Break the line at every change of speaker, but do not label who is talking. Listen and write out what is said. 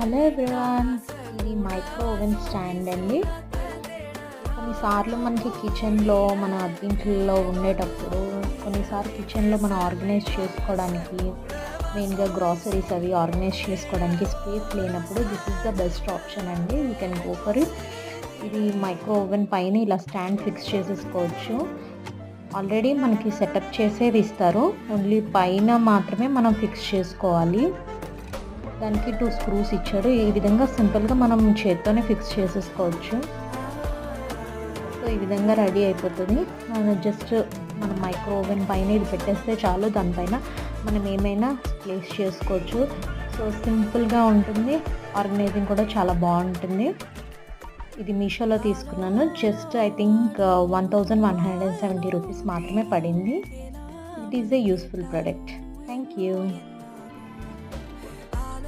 Hello everyone, ఇది micro oven stand అండి. కొన్నిసార్లు మనకి కిచెన్లో మన అద్దింట్లో ఉండేటప్పుడు కొన్నిసార్లు కిచెన్లో మనం ఆర్గనైజ్ చేసుకోవడానికి మెయిన్గా గ్రాసరీస్ అవి ఆర్గనైజ్ చేసుకోవడానికి స్పేస్ లేనప్పుడు this is the best option అండి. You can go for it. ఇది మైక్రో ఓవెన్ పైన ఇలా స్టాండ్ ఫిక్స్ చేసేసుకోవచ్చు. ఆల్రెడీ మనకి సెటప్ చేసేది ఇస్తారు, ఓన్లీ పైన మాత్రమే మనం ఫిక్స్ చేసుకోవాలి. దానికి 2 స్క్రూస్ ఇచ్చాడు. ఈ విధంగా సింపుల్గా మనం చేత్తోనే ఫిక్స్ చేసేసుకోవచ్చు. సో ఈ విధంగా రెడీ అయిపోతుంది. జస్ట్ మనం మైక్రో ఓవెన్ పైన ఇది పెట్టేస్తే చాలు, దానిపైన మనం ఏమైనా ప్లేస్ చేసుకోవచ్చు. సో సింపుల్గా ఉంటుంది, ఆర్గనైజింగ్ కూడా చాలా బాగుంటుంది. ఇది మీషోలో తీసుకున్నాను. జస్ట్ ఐ థింక్ 1170 రూపీస్ మాత్రమే పడింది. It is a useful product. Thank you.